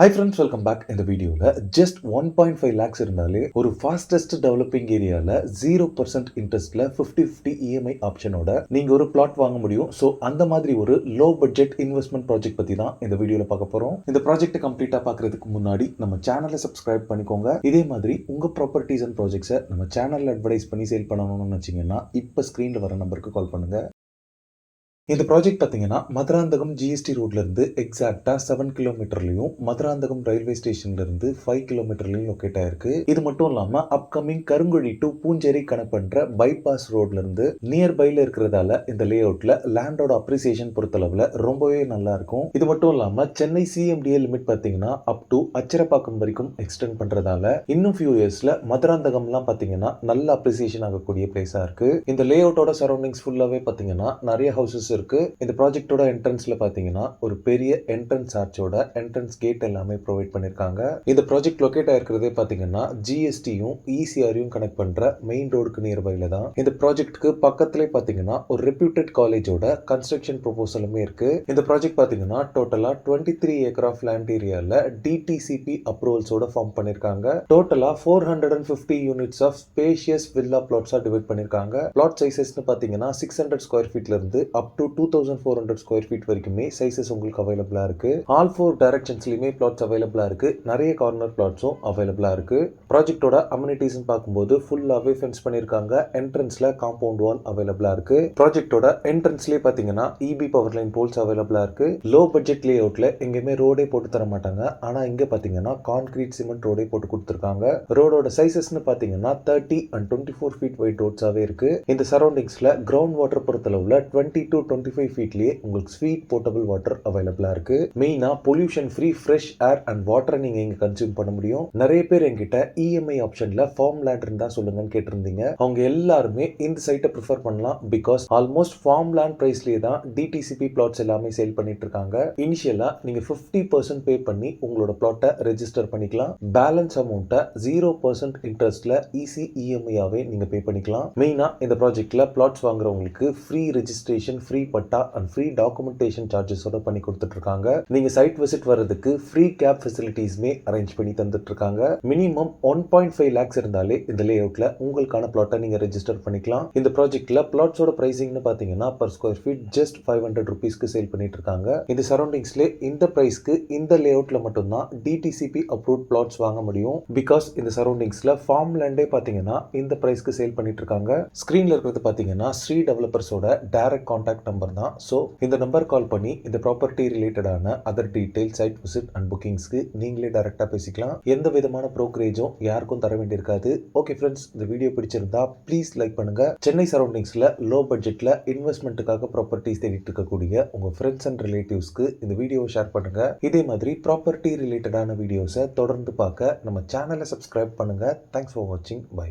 Hi friends, welcome back. இந்த வீடியோல just 1.5 lakhs இருந்தாலே ஒரு fastest developing ஏரியால 0% இன்ட்ரெஸ்ட்ல 50-50 EMI ஆப்ஷனோட நீங்க ஒரு பிளாட் வாங்க முடியும். ஸோ அந்த மாதிரி ஒரு லோ பட்ஜெட் இன்வெஸ்ட்மெண்ட் ப்ராஜெக்ட் பத்தி தான் இந்த வீடியோல பார்க்க போறோம். இந்த ப்ராஜெக்ட் கம்ப்ளீட்டா பார்க்கறதுக்கு முன்னாடி நம்ம சேனலை சப்ஸ்கிரைப் பண்ணிக்கோங்க. இதே மாதிரி உங்க ப்ராப்பர்ட்டிஸ் அண்ட் ப்ராஜெக்ட்ஸை நம்ம சேனல்ல அட்வர்டைஸ் பண்ணி சேல் பண்ணணும்னு நினைச்சீங்கன்னா இப்ப ஸ்கிரீன்ல வர நம்பருக்கு கால் பண்ணுங்க. இந்த ப்ராஜெக்ட் பார்த்தீங்கன்னா மதுராந்தகம் ஜிஎஸ்டி ரோட்ல இருந்து எக்ஸாக்டா 7 கிலோமீட்டர்லையும் மதுராந்தகம் ரயில்வே ஸ்டேஷன்ல இருந்து 5 கிலோமீட்டர்லையும் லொக்கேட் ஆயிருக்கு. இது மட்டும் இல்லாம upcoming Karunguzhi to Poonjeri connect பண்ற பைபாஸ் ரோட்ல இருந்து நியர்பைல இருக்கிறதால இந்த லே அவுட்ல லேண்டோட அப்ரிசியேஷன் பொறுத்தளவுல ரொம்பவே நல்லா இருக்கும். இது மட்டும் இல்லாம சென்னை சிஎம்டிஏ லிமிட் பார்த்தீங்கன்னா அப் டு அச்சரப்பாக்கம் வரைக்கும் எக்ஸ்டெண்ட் பண்றதால இன்னும் ஃபியூ இயர்ஸ்ல மதுராந்தகம்லாம் பார்த்தீங்கன்னா நல்ல அப்ரிசியேஷன் ஆகக்கூடிய பிளேஸா இருக்கு. இந்த லே அவுட்டோட சரௌண்டிங்ஸ் ஃபுல்லாவே பார்த்தீங்கன்னா நிறைய ஹவுசஸ் இருக்கு. இந்த ப்ராஜெக்ட்டோட என்ட்ரன்ஸ்ல பாத்தீங்கன்னா ஒரு பெரிய என்ட்ரன்ஸ் ஆர்ச்சோட என்ட்ரன்ஸ் கேட் எல்லாமே ப்ரொவைட் பண்ணிருக்காங்க. இந்த ப்ராஜெக்ட் லொகேட் ஆயிருக்கிறதே பாத்தீங்கன்னா ஜிஎஸ்டியும் இசிஆரையும் கனெக்ட் பண்ற மெயின் ரோடுக்கு நியர்பைல தான். இந்த ப்ராஜெக்ட்க்கு பக்கத்திலே பாத்தீங்கன்னா ஒரு ரெப்யூட்டட் காலேஜோட கன்ஸ்ட்ரக்ஷன் ப்ரொபோசலுமே இருக்கு. இந்த ப்ராஜெக்ட் பாத்தீங்கன்னா டோட்டலா 23 ஏக்கர் ஆஃப் லேண்ட் ஏரியால டிடிசிபி அப்ரூவல்ஸோட ஃபார்ம் பண்ணிருக்காங்க. டோட்டலா 450 யூனிட்ஸ் ஆஃப் ஸ்பேஷியஸ் வில்லா பிளாட்ஸா டிவைட் பண்ணிருக்காங்க. பிளாட் சைசஸ்னு பாத்தீங்கன்னா 600 ஸ்கொயர் ஃபீட்ல இருந்து அப் டு 2400 ஸ்கொயர் ஃபீட் வரைக்குமே சைசஸ் உங்களுக்கு அவைலபிளா இருக்கு. ஆல் 4 டைரக்ஷன்ஸ்லயுமே பிளாட்ஸ் அவைலபிளா இருக்கு. நிறைய கார்னர் பிளாட்ஸும் அவைலபிளா இருக்கு. ப்ராஜெக்ட்டோட அம்யூனிட்டிஸ் பார்க்கும்போது ஃபுல்லாவே ஃபென்ஸ் பண்ணிருக்காங்க. என்ட்ரன்ஸ்ல காம்பவுண்ட் வால் அவைலபிளா இருக்கு. ப்ராஜெக்ட்டோட என்ட்ரன்ஸ்லயே பாத்தீங்கன்னா இபி பவர் லைன் போல்ஸ் அவைலபிளா இருக்கு. லோ பட்ஜெட் லே அவுட்ல எங்கேயுமே ரோடே போட்டு தர மாட்டாங்க. ஆனா இங்க பாத்தீங்கன்னா கான்கிரீட் சிமெண்ட் ரோடே போட்டு கொடுத்திருக்காங்க. ரோடோட சைசஸ்னு பாத்தீங்கன்னா 30 and 24 ஃபீட் வைட் ரோட்ஸாவே இருக்கு. இந்த சரௌண்டிங்ஸ்ல கிரவுண்ட் வாட்டர் பொறுத்தளவுல 20 to 25 ஃபீட்லயே உங்களுக்கு ஸ்வீட் போர்ட்டபிள் வாட்டர் அவைலபிளா இருக்கு. மெயினா pollution free fresh air and வாட்டரை நீங்க இங்க கன்சியூம் பண்ண முடியும். நிறைய பேர் என்கிட்ட இஎம்ஐ ஆப்ஷன்ல ஃபார்ம் லேண்ட் இருந்தா சொல்லுங்கன்னு கேட்டிருந்தீங்க. அவங்க எல்லாருமே இந்த சைட்டை ப்ரிஃபர் பண்ணலாம். பிகாஸ் ஆல்மோஸ்ட் ஃபார்ம் லேண்ட் பிரைஸ்லயே தான் டிடிசிபி பிளாட்ஸ் எல்லாமே சேல் பண்ணிட்டு இருக்காங்க. இனிஷியலா நீங்க 50% பே பண்ணி உங்களோட பிளாட்டை ரெஜிஸ்டர் பண்ணிக்கலாம். பேலன்ஸ் அமௌண்ட்டை 0% இன்ட்ரெஸ்ட்ல ஈஸி இஎம்ஐயாவே நீங்க பே பண்ணிக்கலாம். மெயினா இந்த ப்ராஜெக்ட்ல பிளாட்ஸ் வாங்குறவங்களுக்கு free registration, free patta and free documentation சார்ஜஸோட பண்ணி கொடுத்துட்டு இருக்காங்க. நீங்க சைட் விசிட் வர்றதுக்கு ஃப்ரீ கேப் ஃபெசிலிட்டிஸ்மே அரேஞ்ச் பண்ணி தந்துட்டு இருக்காங்க. மினிமம் 1.5 லேக்ஸ் இருந்தாலே இந்த லே அவுட்ல உங்களுக்கான பிளாட்டை நீங்க ரெஜிஸ்டர் பண்ணிக்கலாம். இந்த ப்ராஜெக்ட்ல பிளாட்ஸோட பிரைசிங்னு பாத்தீங்கன்னா பர் ஸ்கொயர் ஃபீட் ஜஸ்ட் 500 ருபீஸ்க்கு சேல் பண்ணிட்டு இருக்காங்க. இந்த சரௌண்டிங்ஸ்ல இந்த பிரைஸ்க்கு இந்த லே அவுட்ல மட்டும் தான் டிடிசிபி அப்ரூவ்ட் பிளாட்ஸ் வாங்க முடியும். பிகாஸ் இந்த சரௌண்டிங்ஸ்ல ஃபார்ம் லேண்டே பாத்தீங்கன்னா இந்த பிரைஸ்க்கு சேல் பண்ணிட்டு இருக்காங்க. ஸ்கிரீன்ல இருக்கிறது பாத்தீங்கன்னா ஸ்ரீ டெவலப்பர்ஸோட டைரக்ட் கான்டாக்ட் நம்பர் தான். ஸோ இந்த நம்பர் கால் பண்ணி இந்த ப்ராப்பர்ட்டி ரிலேட்டடான other detail, site visit and புக்கிங்ஸ்க்கு நீங்களே டைரக்டா பேசிக்கலாம். எந்த விதமான ப்ரோக்கரேஜும் யாருக்கும் தர வேண்டியிருக்காது. ஓகே ஃப்ரெண்ட்ஸ், இந்த வீடியோ பிடிச்சிருந்தா ப்ளீஸ் லைக் பண்ணுங்க. சென்னை சரௌண்டிங்ஸ்ல லோ பட்ஜெட்ல இன்வெஸ்ட்மெண்ட்டுக்காக ப்ராப்பர்ட்டிஸ் தேடிட்டு இருக்கக்கூடிய உங்க ஃப்ரெண்ட்ஸ் அண்ட் ரிலேட்டிவ்ஸ்க்கு இந்த வீடியோவை ஷேர் பண்ணுங்க. இதே மாதிரி ப்ராப்பர்ட்டி ரிலேட்டடான வீடியோஸை தொடர்ந்து பார்க்க நம்ம சேனலை சப்ஸ்கிரைப் பண்ணுங்க. தேங்க்ஸ் ஃபார் வாட்சிங். பை.